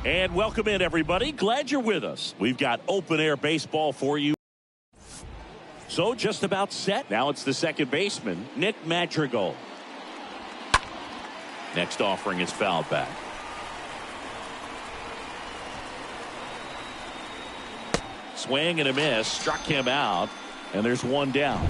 And welcome in, everybody. Glad you're with us. We've got open-air baseball for you. So just about set. Now it's the second baseman, Nick Madrigal. Next offering is fouled back. Swing and a miss. Struck him out. And there's one down.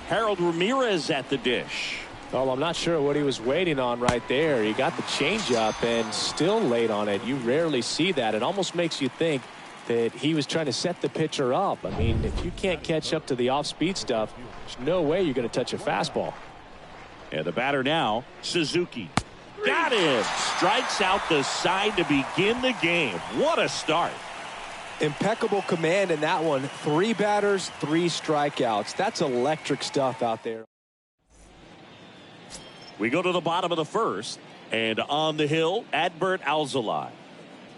Harold Ramirez at the dish. Well, I'm not sure what he was waiting on right there. He got the changeup and still late on it. You rarely see that. It almost makes you think that he was trying to set the pitcher up. I mean, if you can't catch up to the off-speed stuff, there's no way you're going to touch a fastball. And the batter now, Suzuki. Got him. Strikes out the side to begin the game. What a start. Impeccable command in that one. 3 batters, 3 strikeouts. That's electric stuff out there. We go to the bottom of the first, and on the hill, Adbert Alzolay.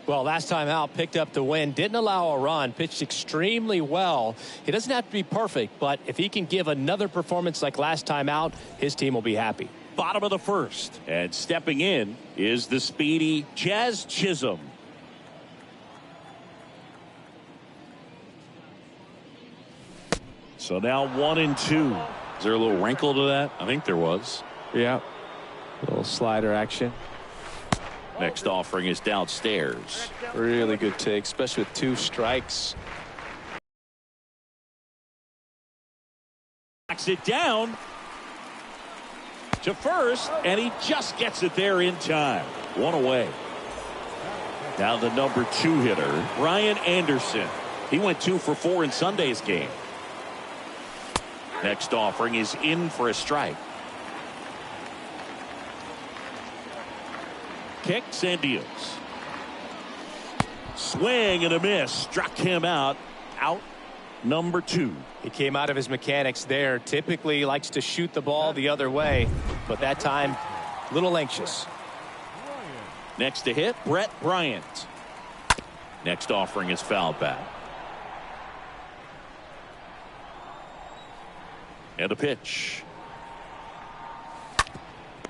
Well, last time out, picked up the win, didn't allow a run, pitched extremely well. He doesn't have to be perfect, but if he can give another performance like last time out, his team will be happy. Bottom of the first, and stepping in is the speedy Jazz Chisholm. So now 1-2. Is there a little wrinkle to that? I think there was. Yeah. A little slider action. Next offering is downstairs. Really good take, especially with 2 strikes. Knocks it down to first, and he just gets it there in time. 1 away. Now the number 2 hitter, Brian Anderson. He went 2 for 4 in Sunday's game. Next offering is in for a strike. Kicks and deals. Swing and a miss. Struck him out. Out number 2. He came out of his mechanics there. Typically he likes to shoot the ball the other way, but that time a little anxious. Next to hit, Brett Bryant. Next offering is fouled back. And a pitch.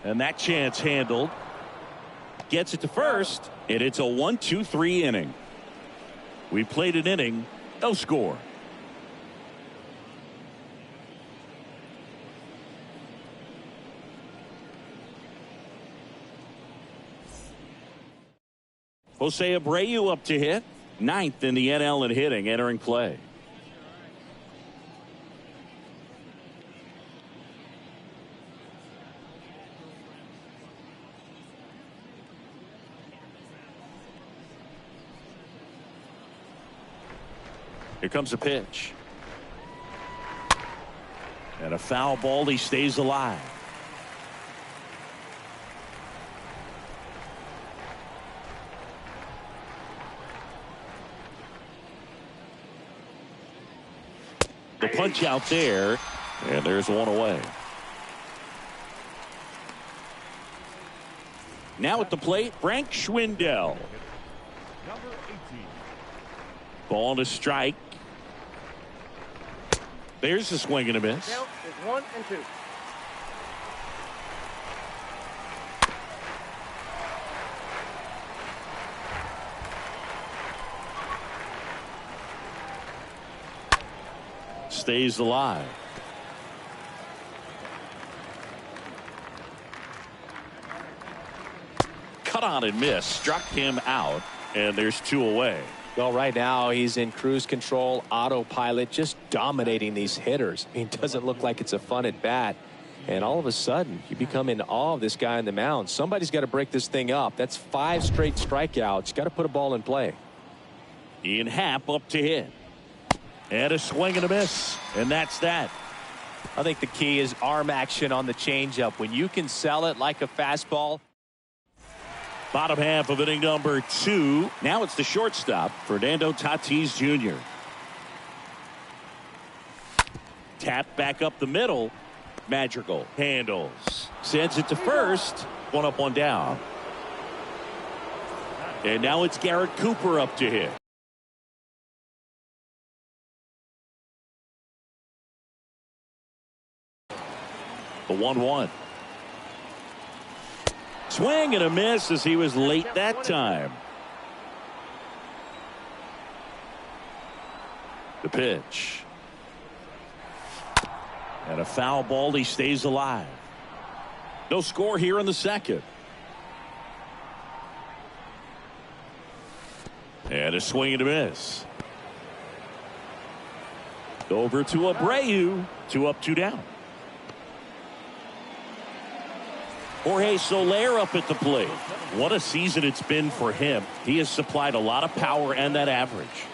And that chance handled. Gets it to first, and it's a 1-2-3 inning. We played an inning, no score. Jose Abreu up to hit, 9th in the NL in hitting, entering play. Here comes a pitch. And a foul ball. He stays alive. The punch out there. And there's 1 away. Now at the plate, Frank Schwindel. Ball to strike. There's the swing and a miss. Now it's 1-2. Stays alive. Cut on and miss. Struck him out. And there's 2 away. Well, right now he's in cruise control, autopilot, just dominating these hitters. I mean, it doesn't look like it's a fun at bat. And all of a sudden, you become in awe of this guy on the mound. Somebody's got to break this thing up. That's 5 straight strikeouts. Got to put a ball in play. Ian Happ up to hit. And a swing and a miss. And that's that. I think the key is arm action on the changeup. When you can sell it like a fastball. Bottom half of inning number 2. Now it's the shortstop, Fernando Tatis Jr. Tap back up the middle. Madrigal handles. Sends it to first. 1 up, 1 down. And now it's Garrett Cooper up to hit. The 1-1. Swing and a miss as he was late that time. The pitch. And a foul ball. He stays alive. No score here in the second. And a swing and a miss. Over to Abreu. 2 up, 2 down. Jorge Soler up at the plate. What a season it's been for him. He has supplied a lot of power and that average.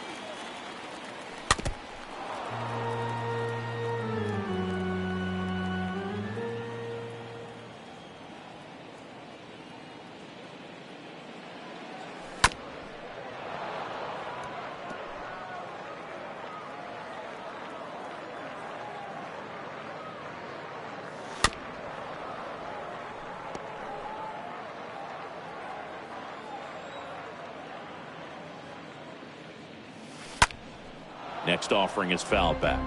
Next offering is fouled back.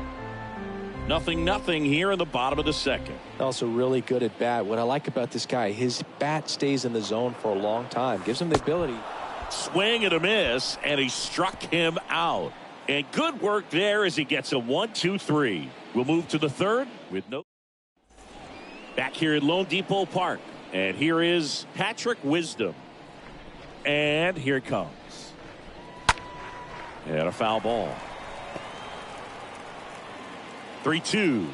0-0 here in the bottom of the second. Also really good at bat. What I like about this guy, his bat stays in the zone for a long time. Gives him the ability. Swing and a miss, and he struck him out. And good work there as he gets a 1-2-3. We'll move to the third with no. Back here at Lone Depot Park. And here is Patrick Wisdom. And here it comes. And a foul ball. 3-2.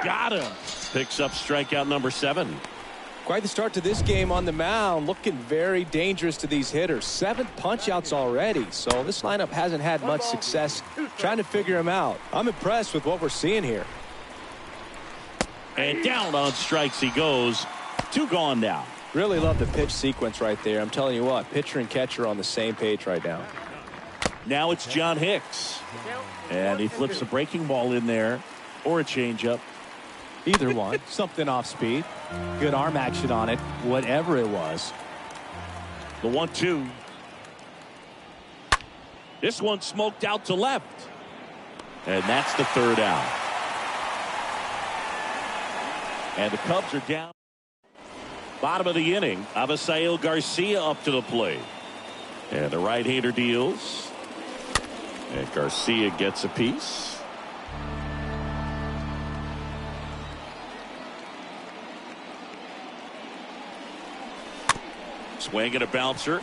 Got him. Picks up strikeout number 7. Quite the start to this game on the mound. Looking very dangerous to these hitters. 7 punch-outs already. So this lineup hasn't had much success trying to figure him out. I'm impressed with what we're seeing here. And down on strikes he goes. 2 gone now. Really love the pitch sequence right there. I'm telling you what, pitcher and catcher are on the same page right now. Now it's John Hicks. And he flips a breaking ball in there or a changeup. Either one. Something off speed. Good arm action on it. Whatever it was. The 1-2. This one smoked out to left. And that's the 3rd out. And the Cubs are down. Bottom of the inning. Avisail Garcia up to the plate. And the right-hander deals. And Garcia gets a piece. Swing and a bouncer.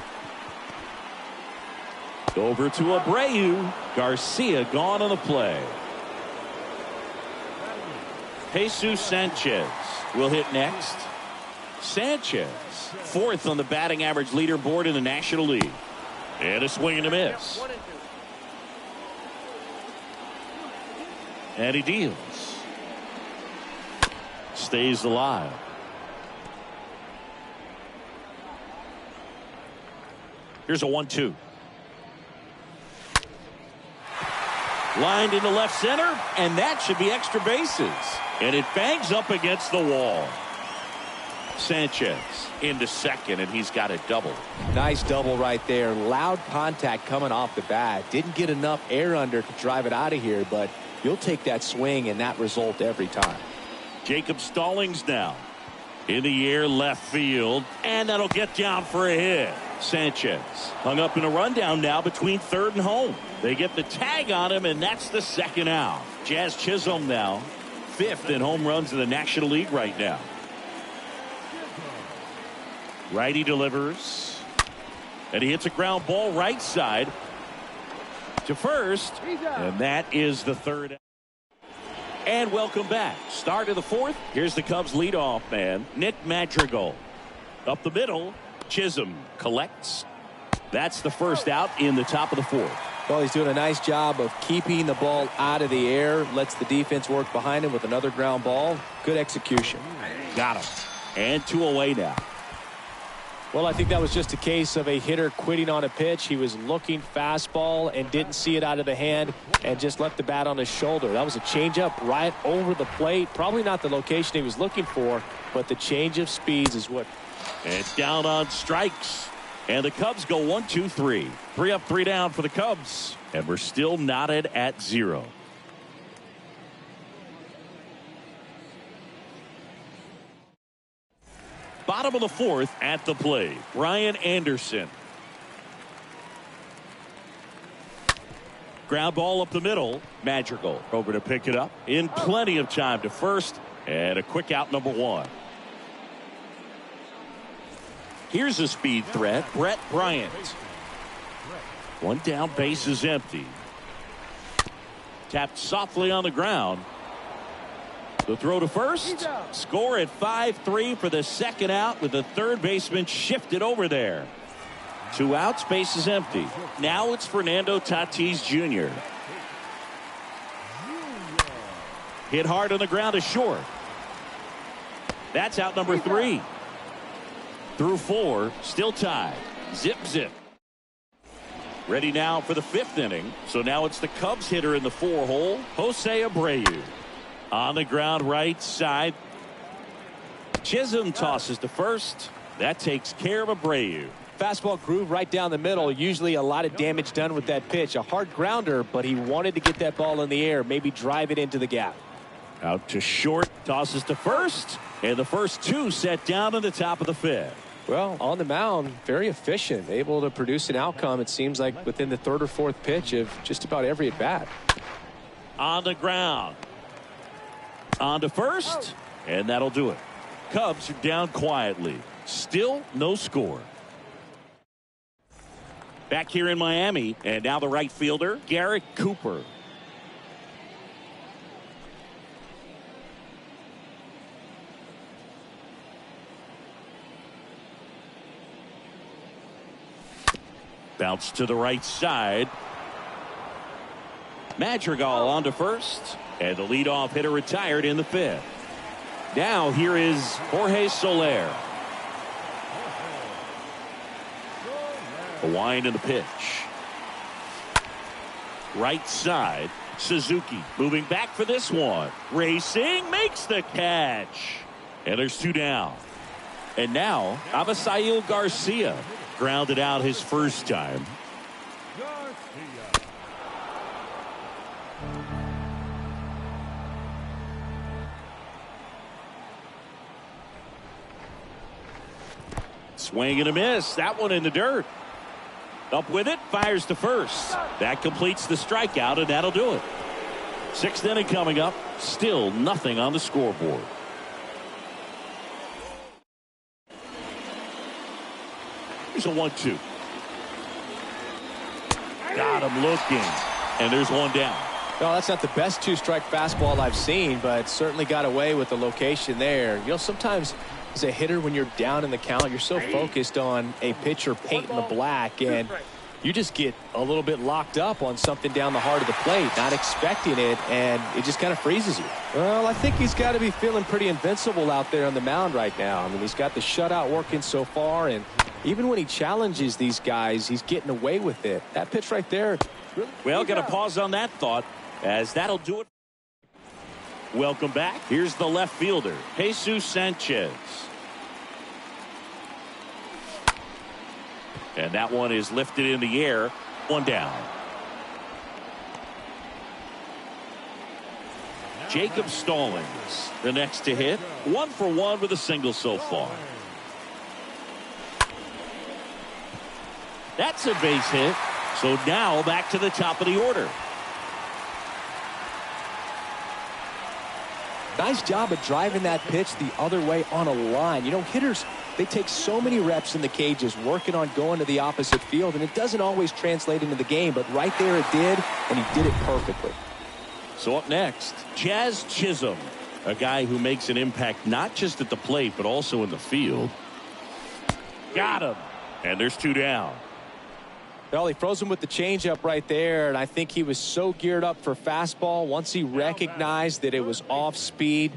Over to Abreu. Garcia gone on the play. Jesus Sanchez will hit next. Sanchez, 4th on the batting average leaderboard in the National League. And a swing and a miss. And he deals. Stays alive. Here's a 1-2. Lined into left center, and that should be extra bases. And it bangs up against the wall. Sanchez into second, and he's got a double. Nice double right there. Loud contact coming off the bat. Didn't get enough air under to drive it out of here, but you'll take that swing and that result every time. Jacob Stallings now in the air left field, and that'll get down for a hit. Sanchez hung up in a rundown now between 3rd and home. They get the tag on him, and that's the 2nd out. Jazz Chisholm now 5th in home runs in the National League right now. Righty delivers, and he hits a ground ball right side to first, and that is the 3rd. And welcome back. Start of the 4th. Here's the Cubs leadoff man, Nick Madrigal. Up the middle, Chisholm collects. That's the 1st out in the top of the 4th. Well, he's doing a nice job of keeping the ball out of the air. Lets the defense work behind him with another ground ball. Good execution. Got him. And 2 away now. Well, I think that was just a case of a hitter quitting on a pitch. He was looking fastball and didn't see it out of the hand and just left the bat on his shoulder. That was a changeup right over the plate. Probably not the location he was looking for, but the change of speeds is what. And down on strikes. And the Cubs go 1-2-3. 3 up, 3 down for the Cubs. And we're still knotted at 0. Bottom of the 4th at the plate, Ryan Anderson. Ground ball up the middle. Madrigal over to pick it up in plenty of time to first, and a quick out, number 1. Here's a speed threat, Brett Bryant. 1 down, base is empty. Tapped softly on the ground. The throw to first. Score at 5-3 for the second out with the third baseman shifted over there. 2 outs, base is empty. Now it's Fernando Tatis Jr. Hit hard on the ground to short. That's out number 3. Through 4, still tied. Zip, zip. Ready now for the 5th inning. So now it's the Cubs hitter in the 4-hole, Jose Abreu. On the ground right side. Chisholm tosses to first. That takes care of Abreu. Fastball groove right down the middle. Usually a lot of damage done with that pitch. A hard grounder, but he wanted to get that ball in the air, maybe drive it into the gap. Out to short, tosses to first, and the first 2 set down in the top of the 5th. Well, on the mound, very efficient, able to produce an outcome, it seems like, within the 3rd or 4th pitch of just about every at bat. On the ground. On to first, and that'll do it. Cubs are down quietly. Still no score. Back here in Miami, and now the right fielder, Garrett Cooper. Bounce to the right side. Madrigal on to first. And the leadoff hitter retired in the 5th. Now here is Jorge Soler. A wind in the pitch. Right side. Suzuki moving back for this one. Racing, makes the catch. And there's 2 down. And now Avisail Garcia grounded out his first time. Swing and a miss. That one in the dirt. Up with it. Fires to first. That completes the strikeout, and that'll do it. 6th inning coming up. Still nothing on the scoreboard. Here's a 1-2. Got him looking. And there's 1 down. Well, that's not the best 2-strike fastball I've seen, but certainly got away with the location there. You know, sometimes as a hitter, when you're down in the count, you're so focused on a pitcher painting the black, and you just get a little bit locked up on something down the heart of the plate, not expecting it, and it just kind of freezes you. Well, I think he's got to be feeling pretty invincible out there on the mound right now. I mean, he's got the shutout working so far, and even when he challenges these guys, he's getting away with it. That pitch right there. Well, going to pause on that thought, as that'll do it. Welcome back. Here's the left fielder, Jesus Sanchez. And that one is lifted in the air. 1 down. Jacob Stallings, the next to hit. 1 for 1 with a single so far. That's a base hit. So now back to the top of the order. Nice job of driving that pitch the other way on a line. You know, hitters, they take so many reps in the cages working on going to the opposite field, and it doesn't always translate into the game, but right there it did, and he did it perfectly. So up next, Jazz Chisholm, a guy who makes an impact not just at the plate but also in the field. Got him. And there's 2 down. Well, he froze him with the changeup right there, and I think he was so geared up for fastball. Once he recognized that it was off speed,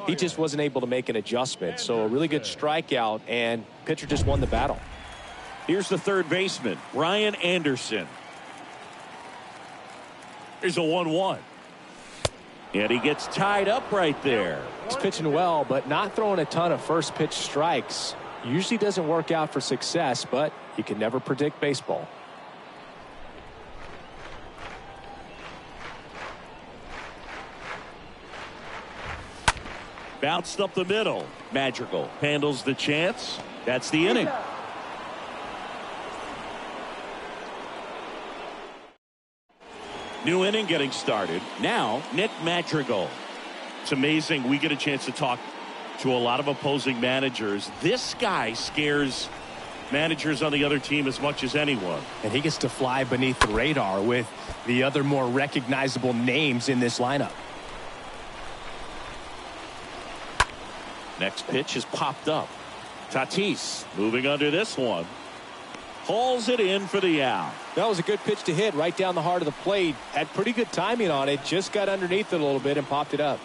he just wasn't able to make an adjustment. So a really good strikeout, and pitcher just won the battle. Here's the third baseman, Ryan Anderson. Here's a 1-1. And he gets tied up right there. He's pitching well, but not throwing a ton of first pitch strikes. Usually doesn't work out for success, but you can never predict baseball. Bounced up the middle. Madrigal handles the chance. That's the inning. New inning getting started. Now, Nick Madrigal. It's amazing. We get a chance to talk to a lot of opposing managers. This guy scares managers on the other team as much as anyone. And he gets to fly beneath the radar with the other more recognizable names in this lineup. Next pitch is popped up. Tatis moving under this one. Hauls it in for the out. That was a good pitch to hit right down the heart of the plate. Had pretty good timing on it. Just got underneath it a little bit and popped it up.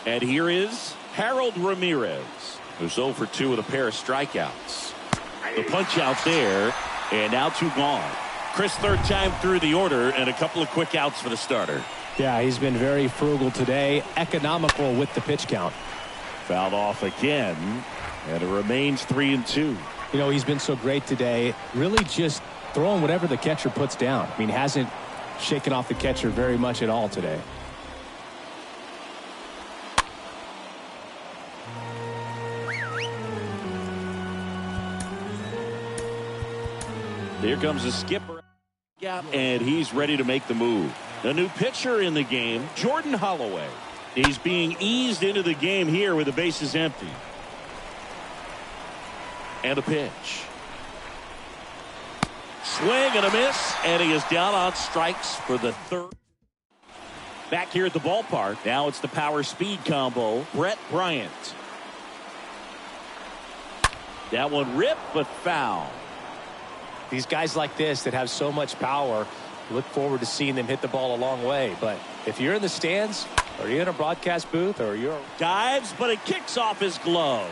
And here is Harold Ramirez, who's 0 for 2 with a pair of strikeouts. The punch out there, and now 2 gone. Chris, third time through the order, and a couple of quick outs for the starter. Yeah, he's been very frugal today, economical with the pitch count. Fouled off again, and it remains 3-2. You know, he's been so great today, really just throwing whatever the catcher puts down. I mean, hasn't shaken off the catcher very much at all today. Here comes the skipper, and he's ready to make the move. A new pitcher in the game, Jordan Holloway. He's being eased into the game here with the bases empty. And a pitch. Swing and a miss, and he is down on strikes for the third. Back here at the ballpark, now it's the power speed combo, Brett Bryant. That one ripped, but foul. These guys like this that have so much power, look forward to seeing them hit the ball a long way. But if you're in the stands, or you're in a broadcast booth, or you're... Dives, but it kicks off his glove.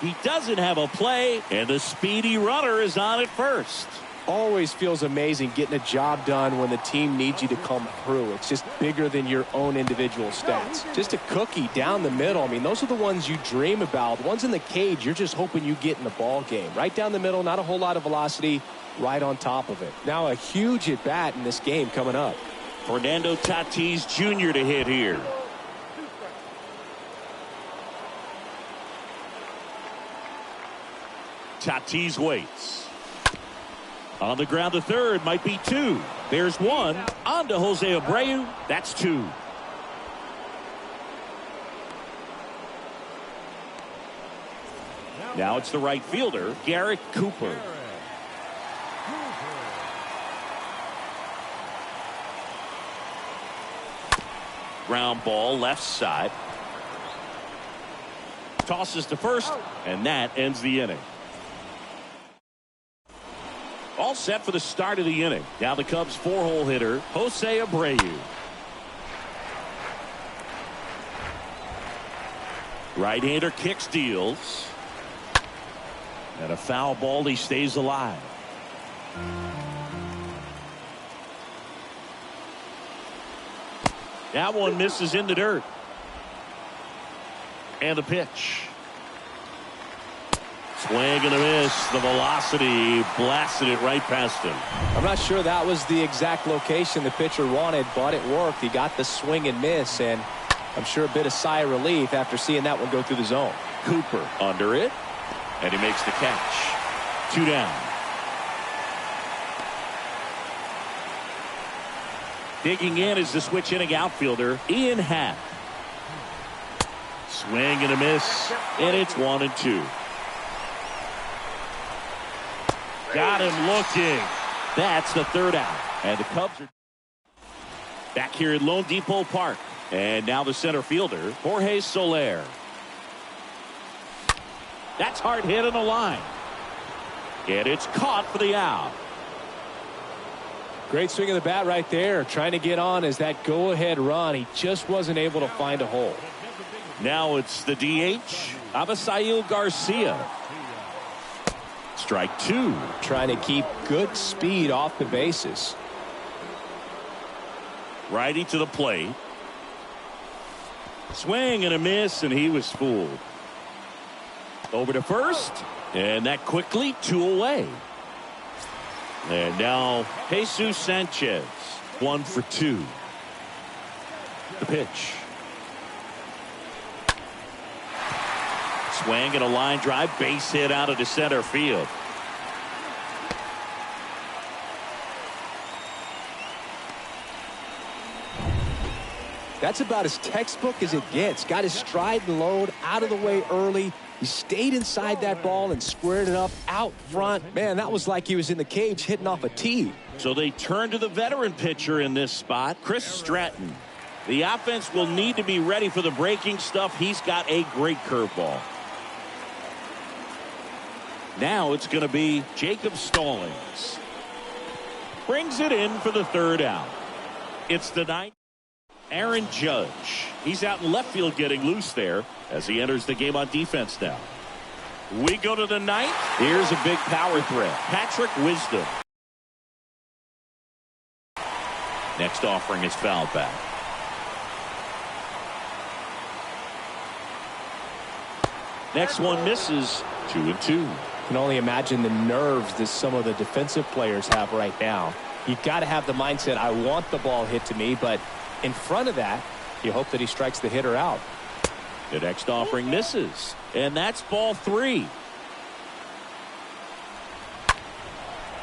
He doesn't have a play, and the speedy runner is on at first. Always feels amazing getting a job done when the team needs you to come through. It's just bigger than your own individual stats. Just a cookie down the middle. I mean, those are the ones you dream about. The ones in the cage, you're just hoping you get in the ball game. Right down the middle, not a whole lot of velocity, right on top of it. Now a huge at-bat in this game coming up. Fernando Tatis Jr. to hit here. Tatis waits. On the ground to third, might be 2. There's 1. On to Jose Abreu. That's 2. Now it's the right fielder, Garrett Cooper. Ground ball left side. Tosses to first, and that ends the inning. All set for the start of the inning. Now the Cubs 4-hole hitter, Jose Abreu. Right-hander kicks, deals. And a foul ball, he stays alive. That one misses in the dirt. And the pitch. Swing and a miss. The velocity blasted it right past him. I'm not sure that was the exact location the pitcher wanted, but it worked. He got the swing and miss, and I'm sure a bit of sigh of relief after seeing that one go through the zone. Cooper under it, and he makes the catch. 2 down. Digging in is the switch hitting outfielder, Ian Happ. Swing and a miss, and it's 1-2. Got him looking. That's the third out. And the Cubs are back here at Lone Depot Park. And now the center fielder, Jorge Soler. That's hard hit on the line. And it's caught for the out. Great swing of the bat right there. Trying to get on as that go-ahead run. He just wasn't able to find a hole. Now it's the DH, Avisail Garcia. Strike 2. Trying to keep good speed off the bases. Righty to the plate. Swing and a miss, and he was fooled. Over to first, and that quickly 2 away. And now Jesus Sanchez, 1 for 2. The pitch. Swing and a line drive, base hit out of the center field. That's about as textbook as it gets. Got his stride and load out of the way early. He stayed inside that ball and squared it up out front. Man, that was like he was in the cage hitting off a tee. So they turn to the veteran pitcher in this spot, Chris Stratton. The offense will need to be ready for the breaking stuff. He's got a great curveball. Now it's going to be Jacob Stallings. Brings it in for the third out. It's the ninth. Aaron Judge. He's out in left field getting loose there as he enters the game on defense now. We go to the ninth. Here's a big power threat. Patrick Wisdom. Next offering is fouled back. Next one misses. 2-2. Can only imagine the nerves that some of the defensive players have right now. You've got to have the mindset, I want the ball hit to me, but in front of that, you hope that he strikes the hitter out. The next offering misses, and that's ball 3.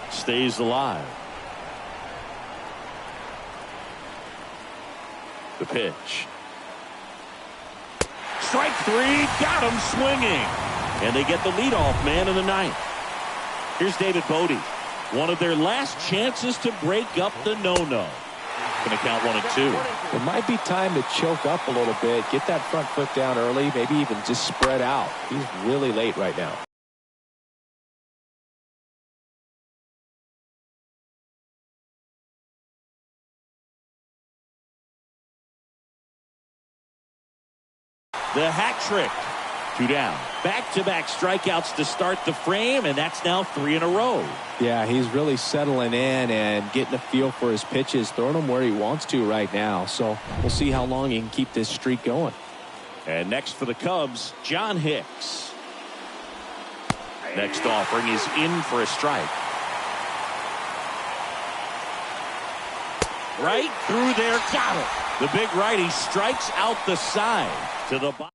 Stays alive. The pitch. Strike 3, got him swinging. And they get the leadoff man in the ninth. Here's David Bodie. One of their last chances to break up the no-no. Going to count 1-2. It might be time to choke up a little bit, get that front foot down early, maybe even just spread out. He's really late right now. The hat trick. 2 down. Back-to-back strikeouts to start the frame, and that's now 3 in a row. Yeah, he's really settling in and getting a feel for his pitches, throwing them where he wants to right now. So we'll see how long he can keep this streak going. And next for the Cubs, John Hicks. Next offering is in for a strike. Right through there, got it. The big righty strikes out the side. To the bottom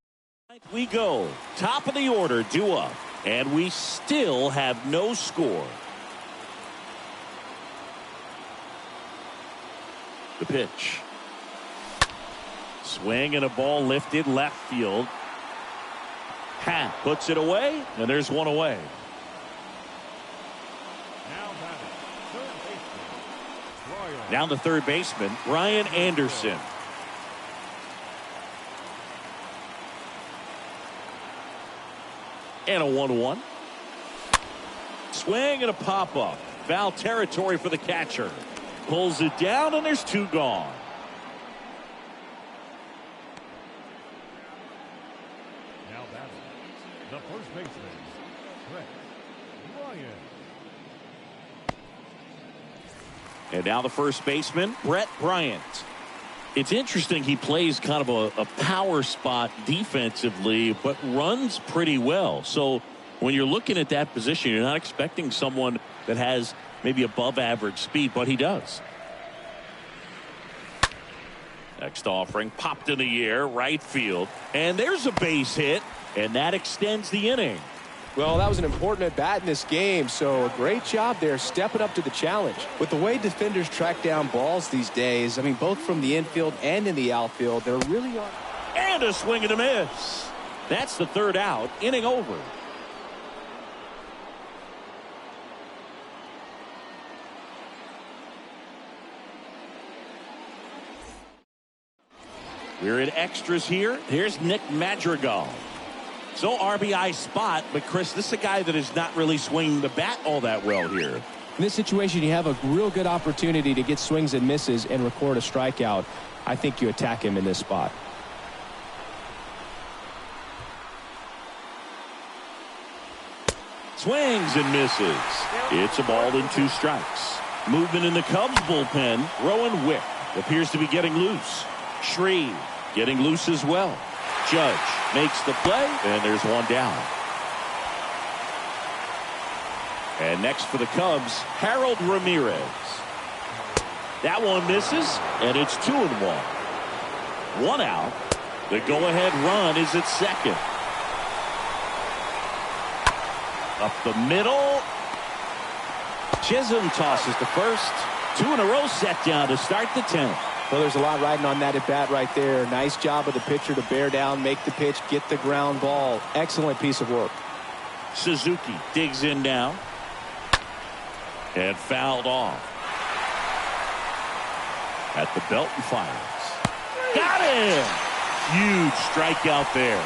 we go. Top of the order, due up. And we still have no score. The pitch. Swing and a ball lifted left field. Pat puts it away, and there's one away. Now the third baseman, Brian Anderson. And a 1-1. Swing and a pop-up. Foul territory for the catcher. Pulls it down, and there's 2 gone. Now batting, the first baseman, Brett Bryant. And now the first baseman, Brett Bryant. It's interesting, he plays kind of a power spot defensively, but runs pretty well. So when you're looking at that position, you're not expecting someone that has maybe above average speed, but he does. Next offering popped in the air, right field. And there's a base hit, and that extends the inning. Well, that was an important at bat in this game, so a great job there stepping up to the challenge. With the way defenders track down balls these days, I mean, both from the infield and in the outfield, they're really on. And a swing and a miss. That's the third out, inning over. We're in extras here. Here's Nick Madrigal. So RBI spot, but Chris, this is a guy that is not really swinging the bat all that well here. In this situation, you have a real good opportunity to get swings and misses and record a strikeout. I think you attack him in this spot. Swings and misses. It's a ball and 2 strikes. Movement in the Cubs bullpen. Rowan Wick appears to be getting loose. Shreve getting loose as well. Judge makes the play, and there's 1 down. And next for the Cubs, Harold Ramirez. That one misses, and it's 2-1. 1 out. The go-ahead run is at second. Up the middle. Chisholm tosses the first. 2 in a row set down to start the 10th. Well, there's a lot riding on that at bat right there. Nice job of the pitcher to bear down, make the pitch, get the ground ball. Excellent piece of work. Suzuki digs in now. And fouled off. At the belt and fires. Got him! Huge strikeout there.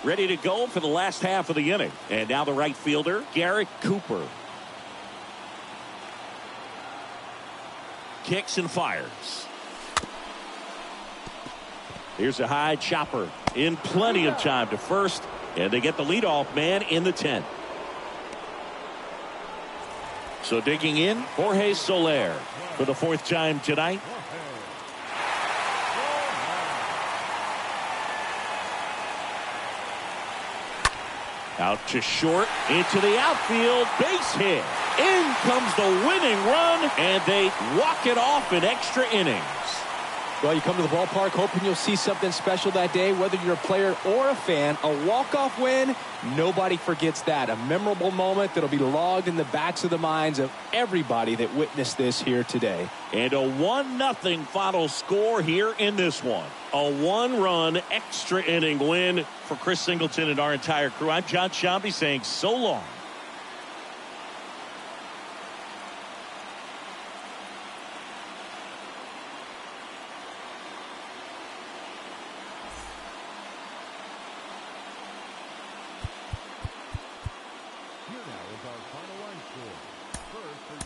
Ready to go for the last half of the inning. And now the right fielder, Garrett Cooper. Kicks and fires. Here's a high chopper in plenty of time to first, and they get the leadoff man in the 10th. So digging in, Jorge Soler for the 4th time tonight. Out to short, into the outfield, base hit. In comes the winning run, and they walk it off in extra innings. Well, you come to the ballpark hoping you'll see something special that day, whether you're a player or a fan. A walk-off win, nobody forgets that. A memorable moment that'll be logged in the backs of the minds of everybody that witnessed this here today. And a 1-0 final score here in this one. A 1-run extra inning win for Chris Singleton and our entire crew. I'm John Shambi saying so long. Here now is our final line score. First for your...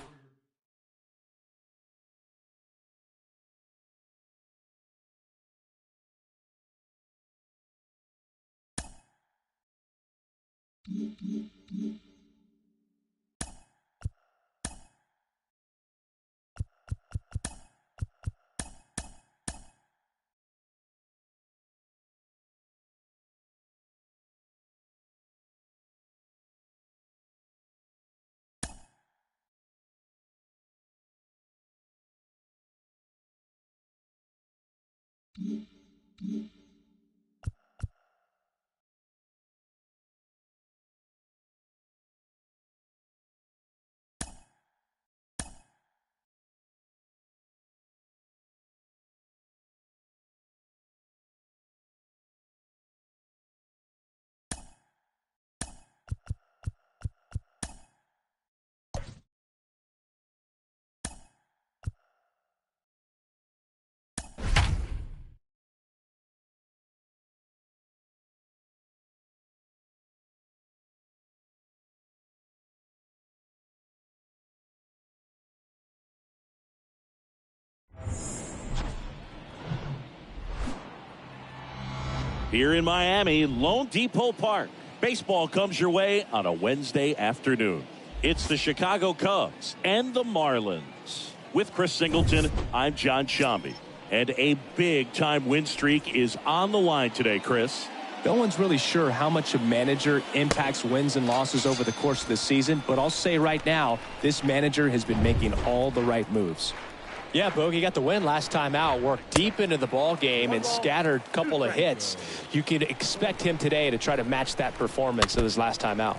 Here in Miami, Lone Depot Park. Baseball comes your way on a Wednesday afternoon. It's the Chicago Cubs and the Marlins. With Chris Singleton, I'm John Shambi. And a big-time win streak is on the line today, Chris. No one's really sure how much a manager impacts wins and losses over the course of the season, but I'll say right now, this manager has been making all the right moves. Yeah, Bogey got the win last time out, worked deep into the ball game and scattered a couple of hits. You could expect him today to try to match that performance of his last time out.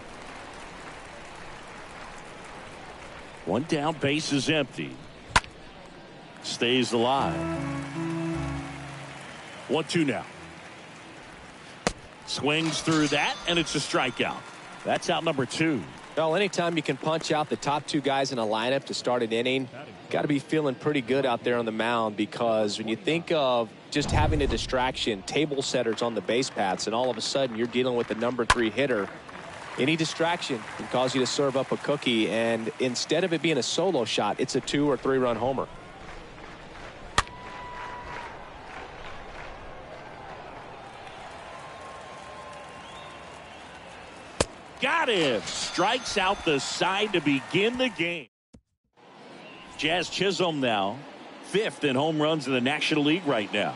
One down, base is empty. Stays alive. 1-2 now. Swings through that, and it's a strikeout. That's out number 2. Well, anytime you can punch out the top 2 guys in a lineup to start an inning, got to be feeling pretty good out there on the mound, because when you think of just having a distraction, table setters on the base paths, and all of a sudden you're dealing with the number 3 hitter, any distraction can cause you to serve up a cookie, and instead of it being a solo shot, it's a 2 or 3 run homer. Got him. Strikes out the side to begin the game. Jazz Chisholm now 5th in home runs in the National League right now.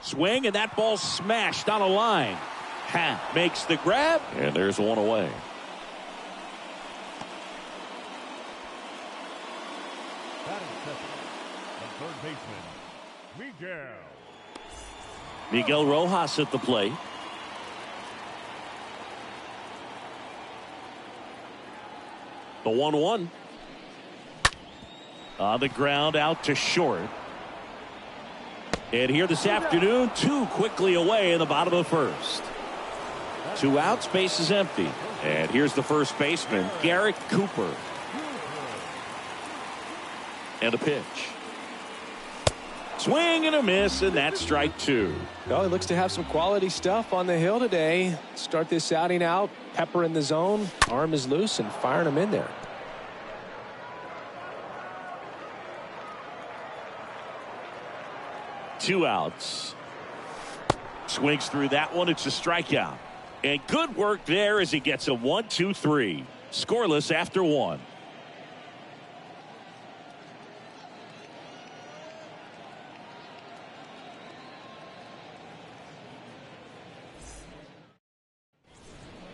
Swing, and that ball smashed on a line. Makes the grab, and there's one away. third baseman, Miguel Rojas at the plate. The 1-1. On the ground, out to short. And here this afternoon, 2 quickly away in the bottom of the first. 2 outs, base is empty. And here's the first baseman, Garrett Cooper. And a pitch. Swing and a miss, and that's strike 2. Well, he looks to have some quality stuff on the hill today. Start this outing out, pepper in the zone, arm is loose, and firing him in there. Two outs. Swings through that one. It's a strikeout. And good work there as he gets a 1-2-3. Scoreless after 1.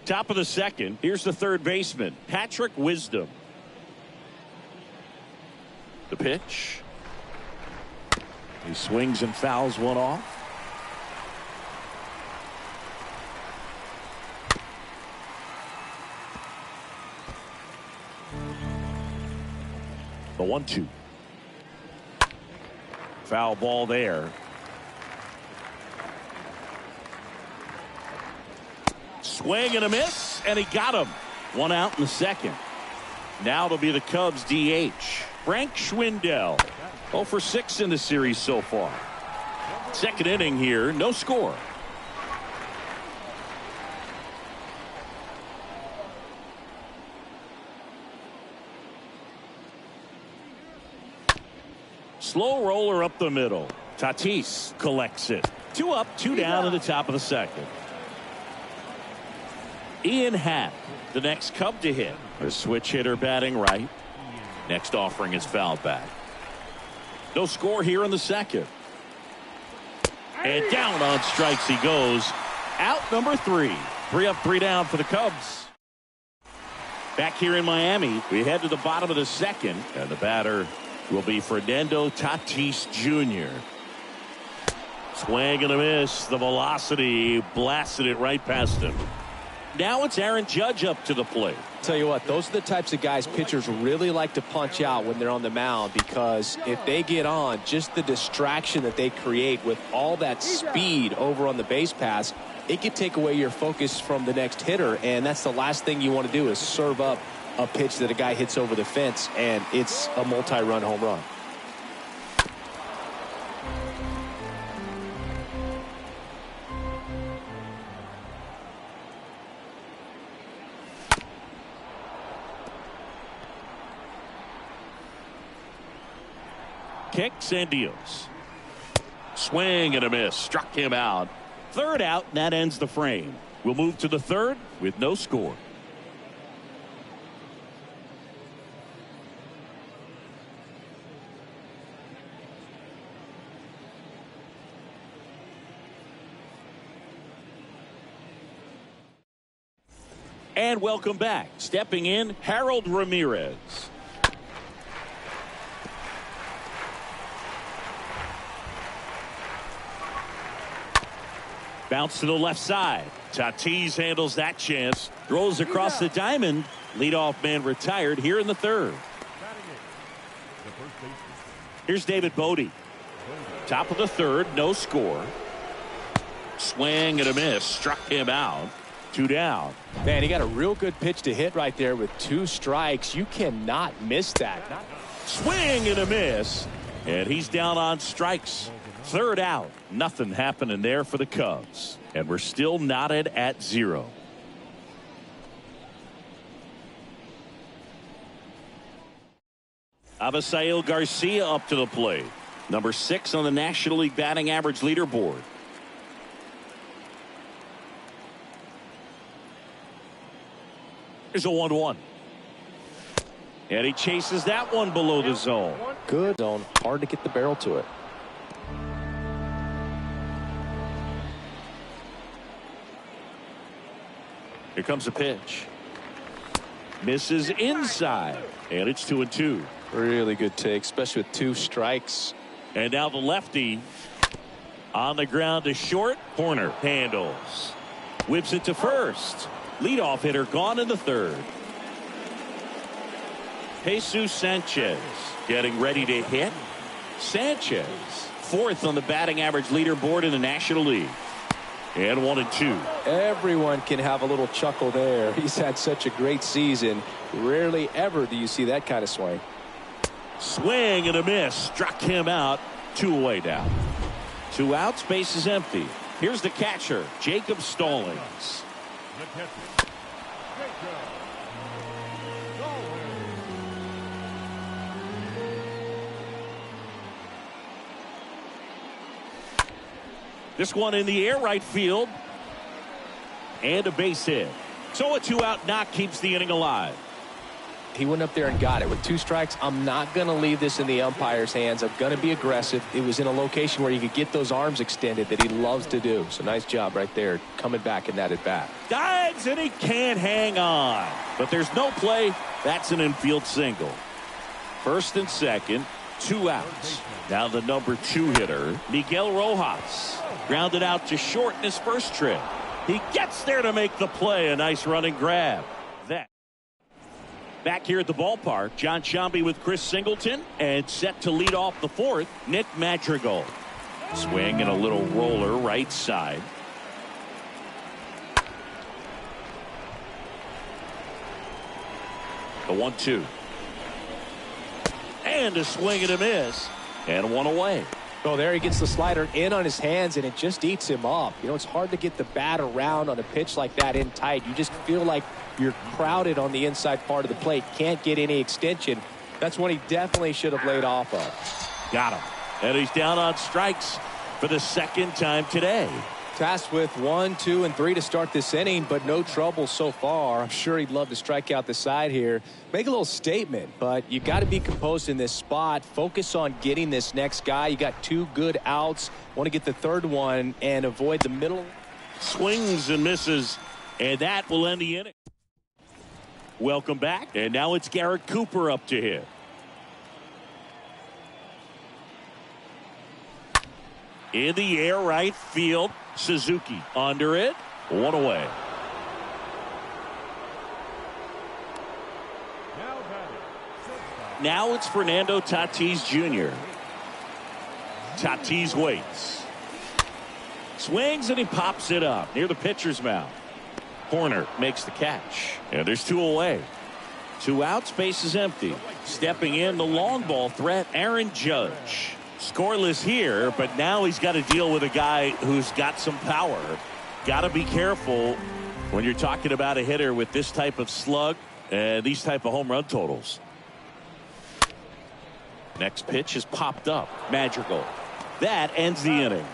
Top of the second. Here's the third baseman, Patrick Wisdom. The pitch. He swings and fouls one off. The 1-2. Foul ball there. Swing and a miss, and he got him. 1 out in the second. Now it'll be the Cubs DH, Frank Schwindel. 0 for 6 in the series so far. Second inning here, no score. Slow roller up the middle. Tatis collects it. 2 up, 2 down in the top of the second. Ian Happ, the next Cub to hit. A switch hitter batting right. Next offering is fouled back. No score here in the second. And down on strikes he goes. Out number 3. 3 up, 3 down for the Cubs. Back here in Miami, we head to the bottom of the second. And the batter will be Fernando Tatis Jr. Swing and a miss. The velocity blasted it right past him. Now it's Aaron Judge up to the plate. Tell you what, those are the types of guys pitchers really like to punch out when they're on the mound, because if they get on, just the distraction that they create with all that speed over on the base pass, it could take away your focus from the next hitter, and that's the last thing you want to do is serve up a pitch that a guy hits over the fence, and it's a multi-run home run. Kicks and deals. Swing and a miss. Struck him out. Third out, and that ends the frame. We'll move to the third with no score. And welcome back. Stepping in, Harold Ramirez. Bounce to the left side. Tatis handles that chance. Throws across the diamond. Leadoff man retired here in the third. Here's David Bodie. Top of the third, no score. Swing and a miss. Struck him out. 2 down. Man, he got a real good pitch to hit right there with 2 strikes. You cannot miss that. Swing and a miss. And he's down on strikes. Third out. Nothing happening there for the Cubs. And we're still knotted at 0. Avisail Garcia up to the plate. Number 6 on the National League batting average leaderboard. Here's a 1-1. And he chases that one below the zone. Good zone. Hard to get the barrel to it. Here comes a pitch. Misses inside. And it's 2-2. Really good take, especially with 2 strikes. And now the lefty on the ground to short. Horner handles. Whips it to first. Leadoff hitter gone in the third. Jesus Sanchez getting ready to hit. Sanchez, fourth on the batting average leaderboard in the National League. And 1-2. Everyone can have a little chuckle there. He's had such a great season. Rarely ever do you see that kind of swing. Swing and a miss. Struck him out. 2 away now. 2 outs. Base is empty. Here's the catcher, Jacob Stallings. The catcher, Jacob Stallings. This one in the air, right field. And a base hit. So a 2-out knock keeps the inning alive. He went up there and got it with 2 strikes. I'm not going to leave this in the umpire's hands. I'm going to be aggressive. It was in a location where you could get those arms extended that he loves to do. So nice job right there coming back in that at bat. Dives and he can't hang on. But there's no play. That's an infield single. First and second, 2 outs. Now the number 2 hitter, Miguel Rojas. Grounded out to short in his first trip. He gets there to make the play. A nice running grab. Back here at the ballpark, John Sciambi with Chris Singleton, and set to lead off the fourth, Nick Madrigal. Swing and a little roller right side. The 1-2. And a swing and a miss. And 1 away. Oh, there he gets the slider in on his hands, and it just eats him up. You know, it's hard to get the bat around on a pitch like that in tight. You just feel like you're crowded on the inside part of the plate. Can't get any extension. That's one he definitely should have laid off of. Got him. And he's down on strikes for the second time today. Tasked with 1, 2, and 3 to start this inning, but no trouble so far. I'm sure he'd love to strike out the side here. Make a little statement, but you got to be composed in this spot. Focus on getting this next guy. You got 2 good outs. Want to get the third one and avoid the middle. Swings and misses, and that will end the inning. Welcome back, and now it's Garrett Cooper up to hit. In the air, right field. Suzuki under it. 1 away. Now it's Fernando Tatis Jr. Tatis waits. Swings and he pops it up near the pitcher's mound. Horner makes the catch. And there's 2 away. 2 outs, base is empty. Stepping in, the long ball threat, Aaron Judge. Scoreless here, but now he's got to deal with a guy who's got some power. Got to be careful when you're talking about a hitter with this type of slug and these type of home run totals. Next pitch is popped up. Madrigal. That ends the inning.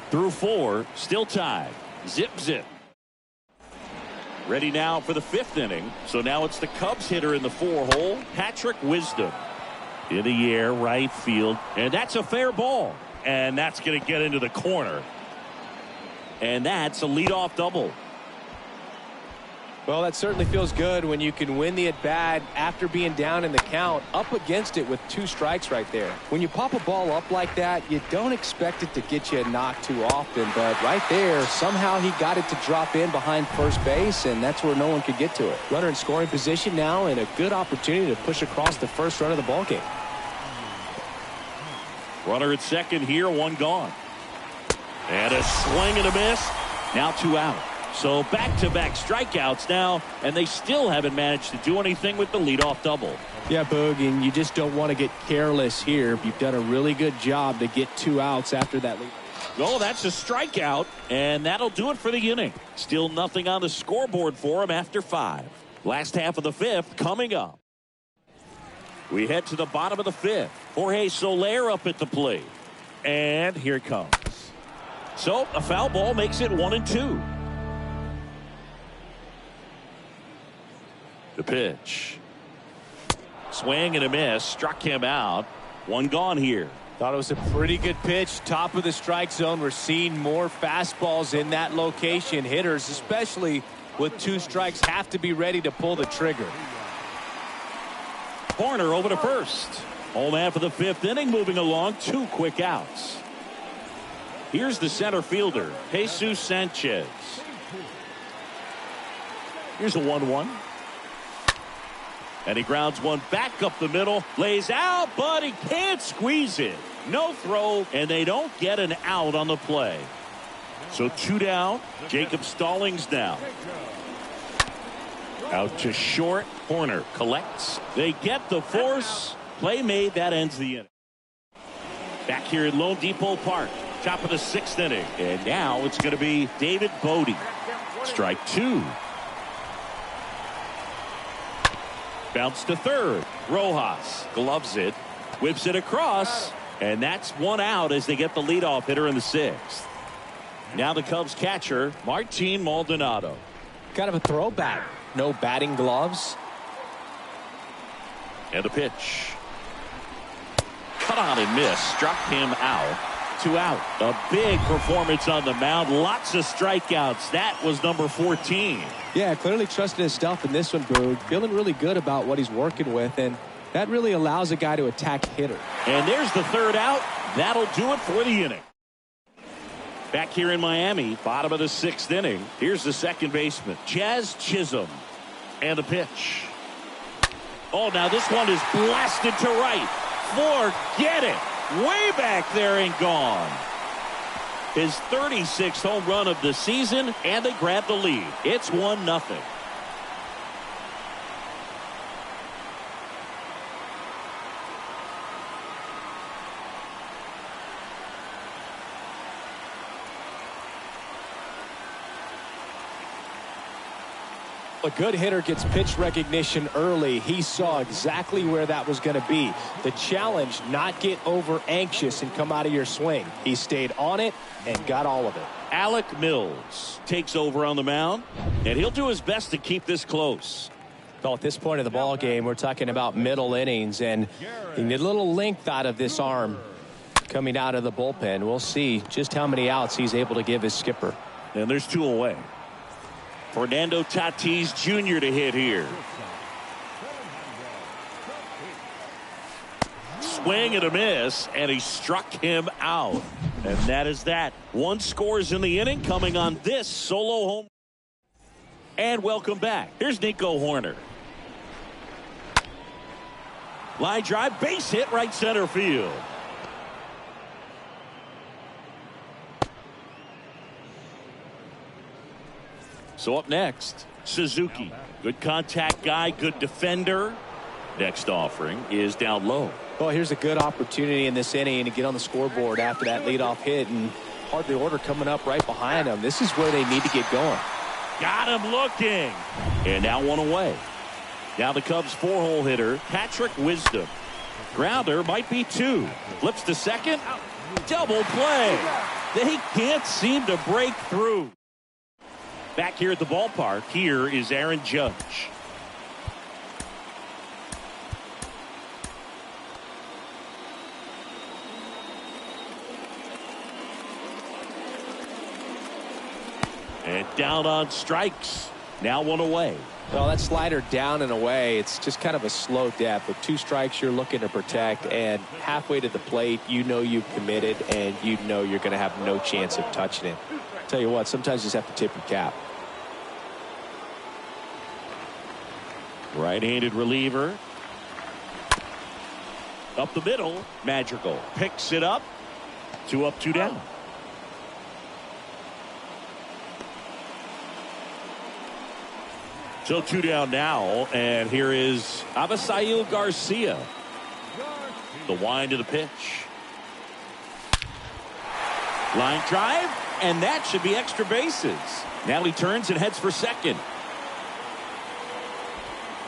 Through 4, still tied. Zip, zip. Ready now for the 5th inning. So now it's the Cubs hitter in the 4-hole, Patrick Wisdom. In the air, right field, and that's a fair ball, and that's going to get into the corner, and that's a leadoff double. Well, that certainly feels good when you can win the at bat after being down in the count, up against it with 2 strikes right there. When you pop a ball up like that, you don't expect it to get you a knock too often, but right there, somehow he got it to drop in behind first base, and that's where no one could get to it. Runner in scoring position now, and a good opportunity to push across the first run of the ballgame. Runner at second here, 1 gone. And a swing and a miss. Now 2 out. So back-to-back strikeouts now, and they still haven't managed to do anything with the leadoff double. Yeah, Boog, and you just don't want to get careless here. You've done a really good job to get 2 outs after that lead. Oh, that's a strikeout, and that'll do it for the inning. Still nothing on the scoreboard for him after 5. Last half of the 5th coming up. We head to the bottom of the 5th. Jorge Soler up at the plate. And here it comes. So a foul ball makes it 1-2. The pitch. Swing and a miss. Struck him out. 1 gone here. Thought it was a pretty good pitch. Top of the strike zone. We're seeing more fastballs in that location. Hitters, especially with 2 strikes, have to be ready to pull the trigger. Horner over to first. Home half of the 5th inning moving along. 2 quick outs. Here's the center fielder, Jesus Sanchez. Here's a 1-1. And he grounds one back up the middle. Lays out, but he can't squeeze it. No throw, and they don't get an out on the play. So 2 down. Jacob Stallings now. Out to short. Horner collects. They get the force. Play made. That ends the inning. Back here at Lone Depot Park. Top of the 6th inning. And now it's going to be David Bodie. Strike 2. Bounce to third. Rojas gloves it. Whips it across. And that's 1 out as they get the leadoff hitter in the 6th. Now the Cubs catcher, Martin Maldonado. Kind of a throwback. No batting gloves. And the pitch. Cut on and miss. Struck him out. 2 out. A big performance on the mound. Lots of strikeouts. That was number 14. Yeah, clearly trusting his stuff in this one, Boog. Feeling really good about what he's working with, and that really allows a guy to attack hitter. And there's the 3rd out. That'll do it for the inning. Back here in Miami, bottom of the 6th inning. Here's the second baseman, Jazz Chisholm. And the pitch. Oh, now this one is blasted to right. Forget it. Way back there and gone. His 36th home run of the season, and they grab the lead. It's 1-0. A good hitter gets pitch recognition early. He saw exactly where that was going to be. The challenge, not get over anxious and come out of your swing. He stayed on it and got all of it. Alec Mills takes over on the mound, and he'll do his best to keep this close. Well, at this point of the ball game, we're talking about middle innings, and you need a little length out of this arm coming out of the bullpen. We'll see just how many outs he's able to give his skipper. And there's 2 away. Fernando Tatis Jr. to hit here. Swing and a miss, and he struck him out. And that is that. 1 scores in the inning coming on this solo home. And welcome back. Here's Nico Horner. Line drive, base hit, right center field. So up next, Suzuki. Good contact guy, good defender. Next offering is down low. Well, here's a good opportunity in this inning to get on the scoreboard after that leadoff hit, and hardly order coming up right behind them. This is where they need to get going. Got him looking. And now 1 away. Now the Cubs 4-hole hitter, Patrick Wisdom. Grounder might be 2. Flips to second. Double play. They can't seem to break through. Back here at the ballpark, here is Aaron Judge. And down on strikes. Now 1 away. Well, that slider down and away, it's just kind of a slow death. With 2 strikes, you're looking to protect, and halfway to the plate, you know you've committed, and you know you're going to have no chance of touching it. Tell you what, sometimes you just have to tip your cap. Right-handed reliever. Up the middle. Magical. Picks it up. 2 up, 2 down. So 2 down now. And here is Avisail Garcia. The wind to the pitch. Line drive. And that should be extra bases. Now he turns and heads for second.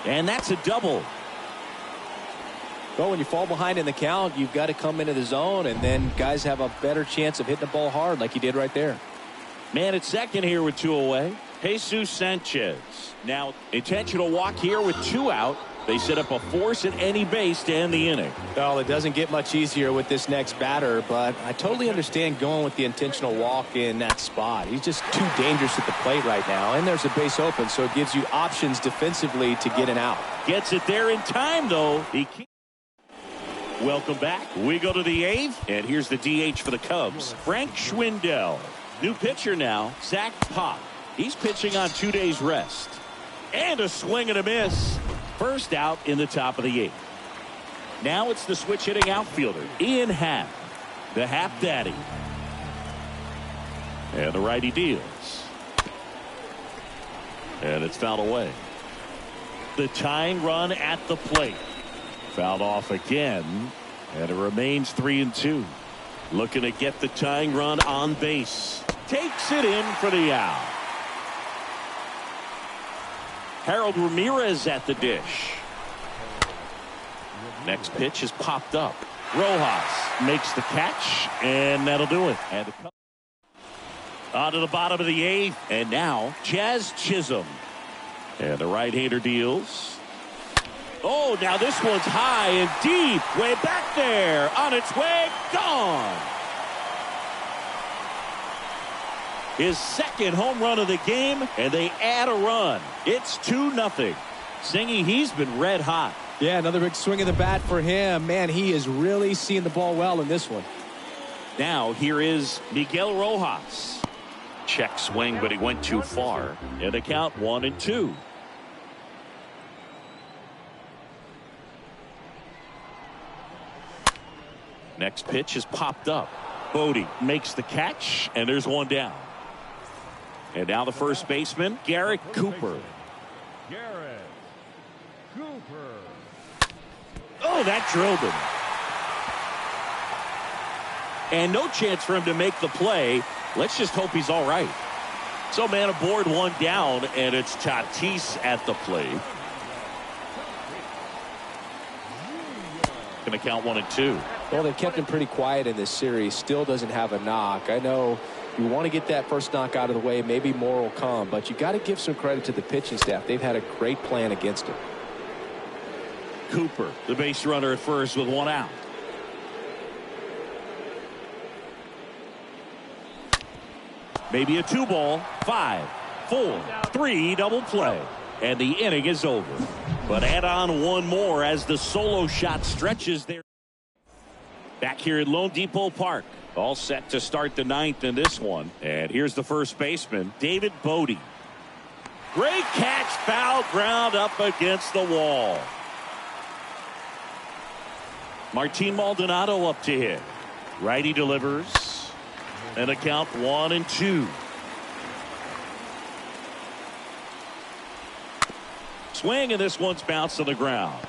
And that's a double. Well, when you fall behind in the count, you've got to come into the zone, and then guys have a better chance of hitting the ball hard like he did right there. Man at second here with 2 away. Jesus Sanchez. Now intentional walk here with 2 out. They set up a force at any base to end the inning. Well, it doesn't get much easier with this next batter, but I totally understand going with the intentional walk in that spot. He's just too dangerous at the plate right now, and there's a base open, so it gives you options defensively to get an out. Gets it there in time, though. Welcome back. We go to the 8th, and here's the DH for the Cubs, Frank Schwindel. New pitcher now, Zach Pop. He's pitching on 2 days rest. And a swing and a miss. First out in the top of the 8th. Now it's the switch hitting outfielder, Ian Happ, the Happ Daddy. And the righty deals. And it's fouled away. The tying run at the plate. Fouled off again, and it remains 3-2. Looking to get the tying run on base. Takes it in for the out. Harold Ramirez at the dish. Next pitch is popped up. Rojas makes the catch, and that'll do it. And on to the bottom of the 8th, and now Jazz Chisholm. And the right-hander deals. Oh, now this one's high and deep. Way back there. On its way. Gone. His second home run of the game, and they add a run. It's 2-0. Singy, he's been red hot. Yeah, another big swing of the bat for him. Man, he is really seeing the ball well in this one. Now here is Miguel Rojas. Check swing, but he went too far. And the count 1-2. Next pitch is popped up. Bodie makes the catch, and there's one down. And now the first baseman, Garrett Cooper. Garrett Cooper. Oh, that drilled him. And no chance for him to make the play. Let's just hope he's all right. So man aboard, one down, and it's Tatis at the plate. Going to count 1-2. Well, they've kept him pretty quiet in this series. Still doesn't have a knock. I know you want to get that first knock out of the way. Maybe more will come, but you got to give some credit to the pitching staff. They've had a great plan against him. Cooper, the base runner at first with one out. Maybe a 2-ball. 5, 4, 3 double play. And the inning is over. But add on one more as the solo shot stretches there. Back here at Lone Depot Park. All set to start the 9th in this one. And here's the first baseman, David Bodie. Great catch, foul ground up against the wall. Martin Maldonado up to hit. Righty delivers. And a count 1-2. Swing, and this one's bounced to the ground.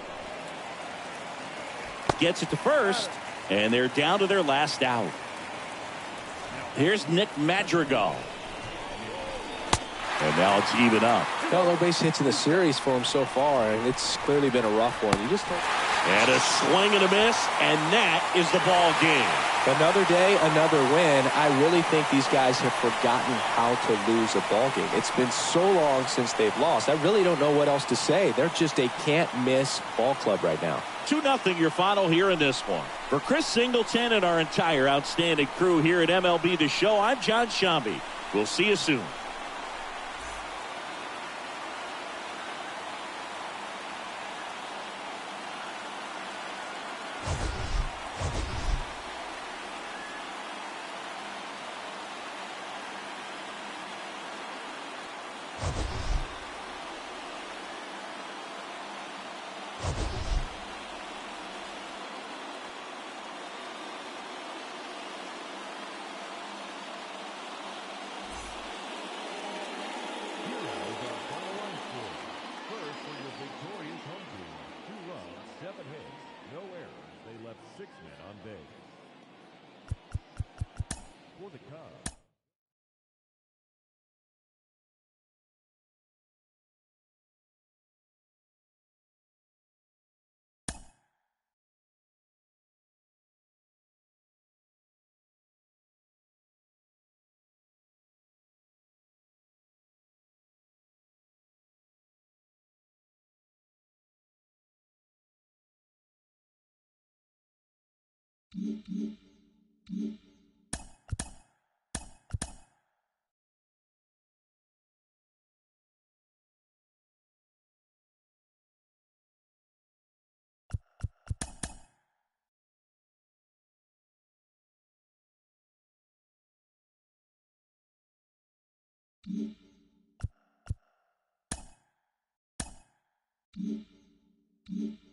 Gets it to first, and they're down to their last out. Here's Nick Madrigal. And now it's even up. Got no base hits in the series for him so far, and it's clearly been a rough one. You just and a swing and a miss, and that is the ball game. Another day, another win. I really think these guys have forgotten how to lose a ball game. It's been so long since they've lost. I really don't know what else to say. They're just a can't-miss ball club right now. 2-0 your final here in this one. For Chris Singleton and our entire outstanding crew here at MLB The Show, I'm John Shambi. We'll see you soon. They left 6 men on base. For the Cubs, Thank you.